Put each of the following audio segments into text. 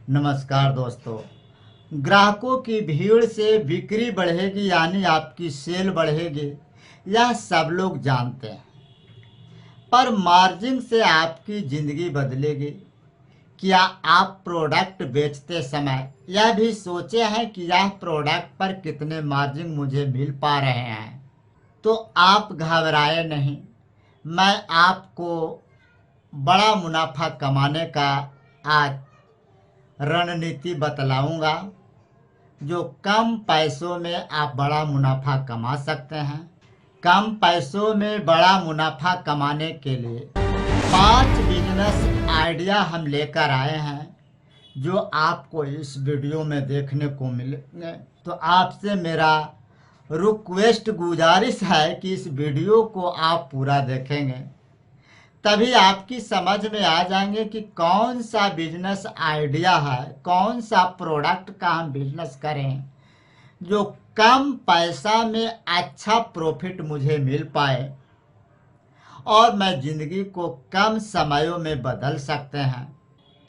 नमस्कार दोस्तों। ग्राहकों की भीड़ से बिक्री बढ़ेगी यानी आपकी सेल बढ़ेगी, यह सब लोग जानते हैं। पर मार्जिन से आपकी ज़िंदगी बदलेगी। क्या आप प्रोडक्ट बेचते समय यह भी सोचे हैं कि यह प्रोडक्ट पर कितने मार्जिन मुझे मिल पा रहे हैं? तो आप घबराए नहीं, मैं आपको बड़ा मुनाफा कमाने का आज रणनीति बतलाऊंगा। जो कम पैसों में आप बड़ा मुनाफा कमा सकते हैं। कम पैसों में बड़ा मुनाफा कमाने के लिए 5 बिजनेस आइडिया हम लेकर आए हैं, जो आपको इस वीडियो में देखने को मिलेंगे। तो आपसे मेरा रिक्वेस्ट गुजारिश है कि इस वीडियो को आप पूरा देखेंगे, तभी आपकी समझ में आ जाएंगे कि कौन सा बिजनेस आइडिया है, कौन सा प्रोडक्ट का हम बिजनेस करें जो कम पैसा में अच्छा प्रॉफिट मुझे मिल पाए और मैं ज़िंदगी को कम समयों में बदल सकते हैं।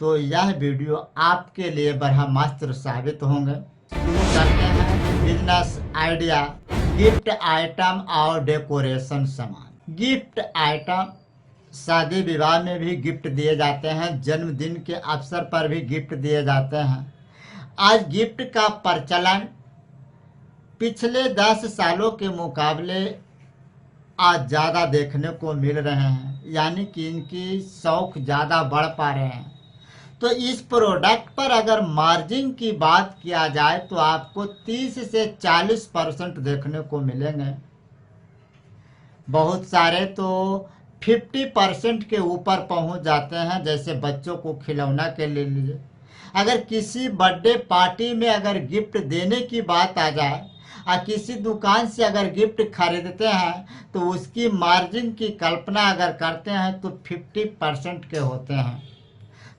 तो यह वीडियो आपके लिए ब्रह्मास्त्र साबित होंगे। शुरू करते हैं। बिजनेस आइडिया, गिफ्ट आइटम और डेकोरेशन सामान। गिफ्ट आइटम शादी विवाह में भी गिफ्ट दिए जाते हैं, जन्मदिन के अवसर पर भी गिफ्ट दिए जाते हैं। आज गिफ्ट का प्रचलन पिछले 10 सालों के मुकाबले आज ज़्यादा देखने को मिल रहे हैं, यानी कि इनकी शौक ज़्यादा बढ़ पा रहे हैं। तो इस प्रोडक्ट पर अगर मार्जिन की बात किया जाए तो आपको 30 से 40% देखने को मिलेंगे। बहुत सारे तो 50% के ऊपर पहुंच जाते हैं। जैसे बच्चों को खिलौना के ले लीजिए, अगर किसी बर्थडे पार्टी में अगर गिफ्ट देने की बात आ जाए और किसी दुकान से अगर गिफ्ट खरीदते हैं तो उसकी मार्जिन की कल्पना अगर करते हैं तो 50% के होते हैं।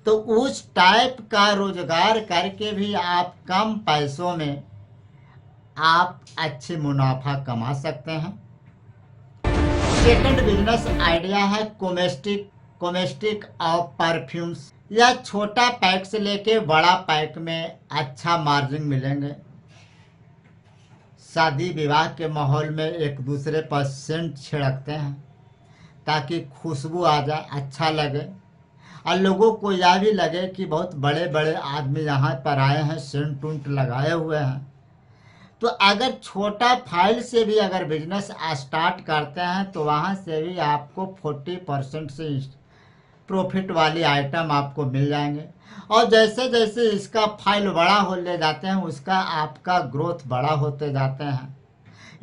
तो उस टाइप का रोजगार करके भी आप कम पैसों में आप अच्छे मुनाफा कमा सकते हैं। सेकंड बिजनेस आइडिया है कॉस्मेटिक और परफ्यूम्स। यह छोटा पैक से लेके बड़ा पैक में अच्छा मार्जिन मिलेंगे। शादी विवाह के माहौल में एक दूसरे पर सेंट छिड़कते हैं ताकि खुशबू आ जाए, अच्छा लगे और लोगों को यह भी लगे कि बहुत बड़े बड़े आदमी यहाँ पर आए हैं, सेंट उंट लगाए हुए हैं। तो अगर छोटा फाइल से भी अगर बिजनेस स्टार्ट करते हैं तो वहाँ से भी आपको 40% से प्रॉफिट वाली आइटम आपको मिल जाएंगे। और जैसे जैसे इसका फाइल बड़ा हो ले जाते हैं उसका आपका ग्रोथ बड़ा होते जाते हैं।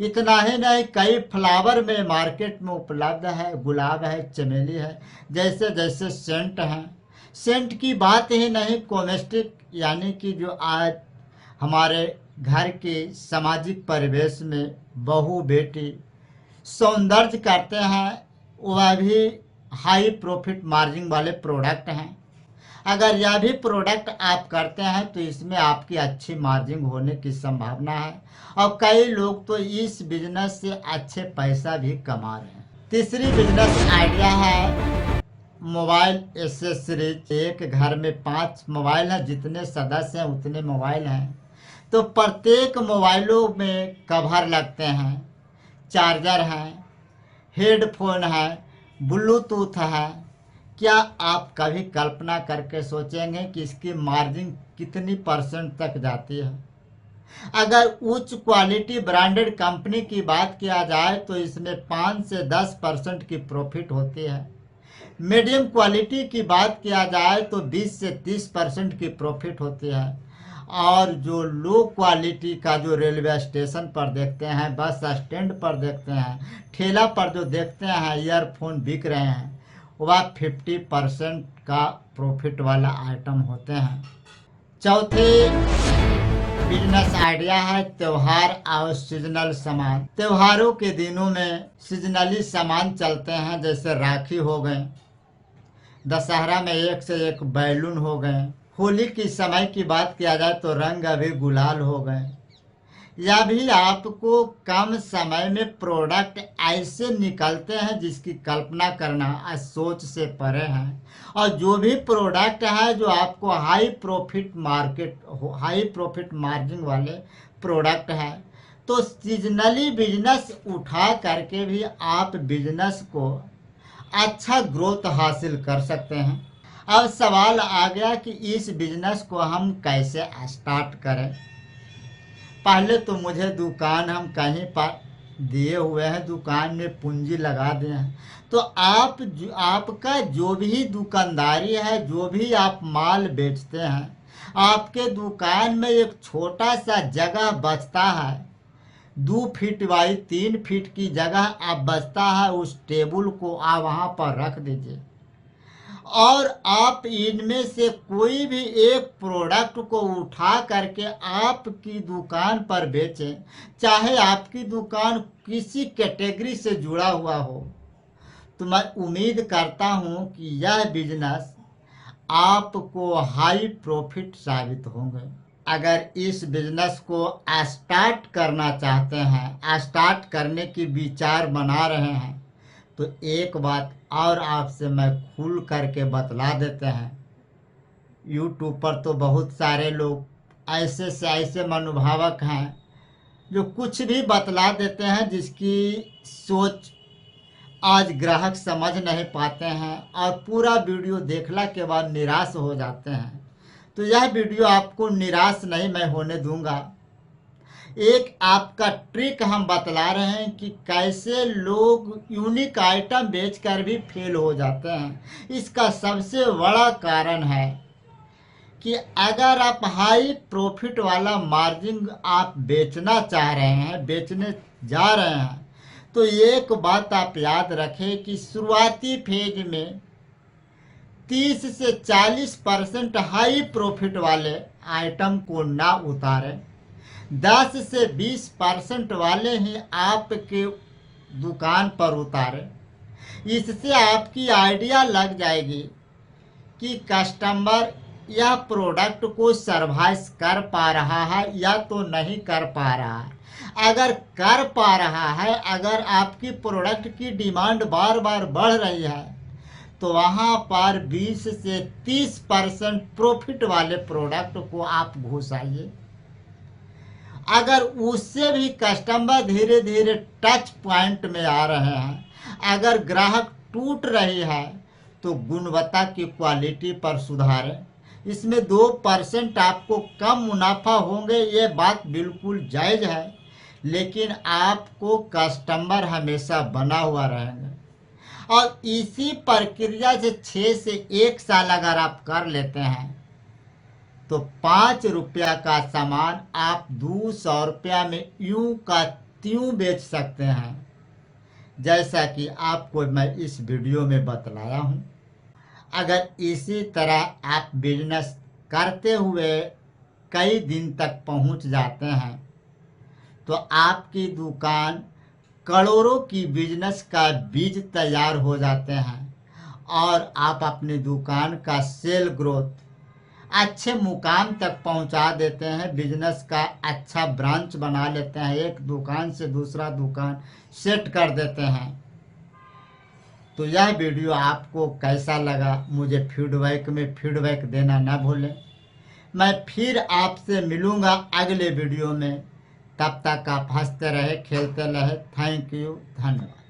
इतना ही नहीं, कई फ्लावर में मार्केट में उपलब्ध है, गुलाब है, चमेली है, जैसे जैसे सेंट हैं। सेंट की बात ही नहीं, कॉस्मेटिक यानी कि जो आज हमारे घर के सामाजिक परिवेश में बहू बेटी सौंदर्य करते हैं, वह भी हाई प्रॉफिट मार्जिन वाले प्रोडक्ट हैं। अगर यह भी प्रोडक्ट आप करते हैं तो इसमें आपकी अच्छी मार्जिन होने की संभावना है और कई लोग तो इस बिजनेस से अच्छे पैसा भी कमा रहे हैं। तीसरी बिजनेस आइडिया है मोबाइल एसेसरीज। एक घर में 5 मोबाइल हैं, जितने सदस्य हैं उतने मोबाइल हैं। तो प्रत्येक मोबाइलों में कवर लगते हैं, चार्जर हैं, हेडफोन है, ब्लूटूथ है। क्या आप कभी कल्पना करके सोचेंगे कि इसकी मार्जिन कितनी % तक जाती है? अगर उच्च क्वालिटी ब्रांडेड कंपनी की बात किया जाए तो इसमें 5 से 10% की प्रॉफिट होती है। मीडियम क्वालिटी की बात किया जाए तो 20 से 30% की प्रॉफिट होती है। और जो लो क्वालिटी का जो रेलवे स्टेशन पर देखते हैं, बस स्टैंड पर देखते हैं, ठेला पर जो देखते हैं ईयरफोन बिक रहे हैं, वह 50% का प्रॉफिट वाला आइटम होते हैं। चौथे बिजनेस आइडिया है त्योहार और सीजनल सामान। त्योहारों के दिनों में सीजनली सामान चलते हैं, जैसे राखी हो गए, दशहरा में एक से एक बैलून हो गए, होली की समय की बात किया जाए तो रंग अभी गुलाल हो गए। या भी आपको कम समय में प्रोडक्ट ऐसे निकलते हैं जिसकी कल्पना करना सोच से परे है। और जो भी प्रोडक्ट है जो आपको हाई प्रॉफिट मार्जिन वाले प्रोडक्ट है, तो सीजनली बिजनेस उठा करके भी आप बिजनेस को अच्छा ग्रोथ हासिल कर सकते हैं। अब सवाल आ गया कि इस बिजनेस को हम कैसे स्टार्ट करें। पहले तो मुझे दुकान हम कहीं पर दिए हुए हैं, दुकान में पूंजी लगा दिए हैं। तो आपका जो भी दुकानदारी है, जो भी आप माल बेचते हैं, आपके दुकान में एक छोटा सा जगह बचता है, 2 फीट बाई 3 फीट की जगह आप बचता है, उस टेबल को आप वहाँ पर रख दीजिए और आप इनमें से कोई भी एक प्रोडक्ट को उठा करके आपकी दुकान पर बेचें, चाहे आपकी दुकान किसी कैटेगरी से जुड़ा हुआ हो। तो मैं उम्मीद करता हूं कि यह बिजनेस आपको हाई प्रॉफिट साबित होंगे। अगर इस बिजनेस को स्टार्ट करना चाहते हैं, स्टार्ट करने की विचार बना रहे हैं, तो एक बात और आपसे मैं खुल करके बतला देते हैं। यूट्यूब पर तो बहुत सारे लोग ऐसे से ऐसे मनोभावक हैं जो कुछ भी बतला देते हैं जिसकी सोच आज ग्राहक समझ नहीं पाते हैं और पूरा वीडियो देखने के बाद निराश हो जाते हैं। तो यह वीडियो आपको निराश नहीं मैं होने दूंगा। एक आपका ट्रिक हम बतला रहे हैं कि कैसे लोग यूनिक आइटम बेचकर भी फेल हो जाते हैं। इसका सबसे बड़ा कारण है कि अगर आप हाई प्रॉफिट वाला मार्जिन आप बेचना चाह रहे हैं, बेचने जा रहे हैं, तो एक बात आप याद रखें कि शुरुआती फेज में 30 से 40% हाई प्रॉफिट वाले आइटम को ना उतारें, 10 से 20% वाले ही आपके दुकान पर उतारें। इससे आपकी आइडिया लग जाएगी कि कस्टमर यह प्रोडक्ट को सर्वाइव कर पा रहा है या तो नहीं कर पा रहा है। अगर कर पा रहा है, अगर आपकी प्रोडक्ट की डिमांड बार बार बढ़ रही है, तो वहाँ पर 20 से 30% प्रॉफिट वाले प्रोडक्ट को आप घुसाइए। अगर उससे भी कस्टमर धीरे धीरे टच पॉइंट में आ रहे हैं, अगर ग्राहक टूट रही है, तो गुणवत्ता की क्वालिटी पर सुधारें। इसमें 2% आपको कम मुनाफा होंगे, ये बात बिल्कुल जायज़ है, लेकिन आपको कस्टमर हमेशा बना हुआ रहेंगे। और इसी प्रक्रिया से 6 से 1 साल अगर आप कर लेते हैं, तो 5 रुपया का सामान आप 200 रुपया में यूं का त्यों बेच सकते हैं, जैसा कि आपको मैं इस वीडियो में बतलाया हूं। अगर इसी तरह आप बिजनेस करते हुए कई दिन तक पहुंच जाते हैं, तो आपकी दुकान करोड़ों की बिजनेस का बीज तैयार हो जाते हैं और आप अपनी दुकान का सेल ग्रोथ अच्छे मुकाम तक पहुंचा देते हैं। बिजनेस का अच्छा ब्रांच बना लेते हैं, एक दुकान से दूसरा दुकान सेट कर देते हैं। तो यह वीडियो आपको कैसा लगा, मुझे फीडबैक में फीडबैक देना ना भूलें। मैं फिर आपसे मिलूँगा अगले वीडियो में। तब तक आप हंसते रहे, खेलते रहे। थैंक यू, धन्यवाद।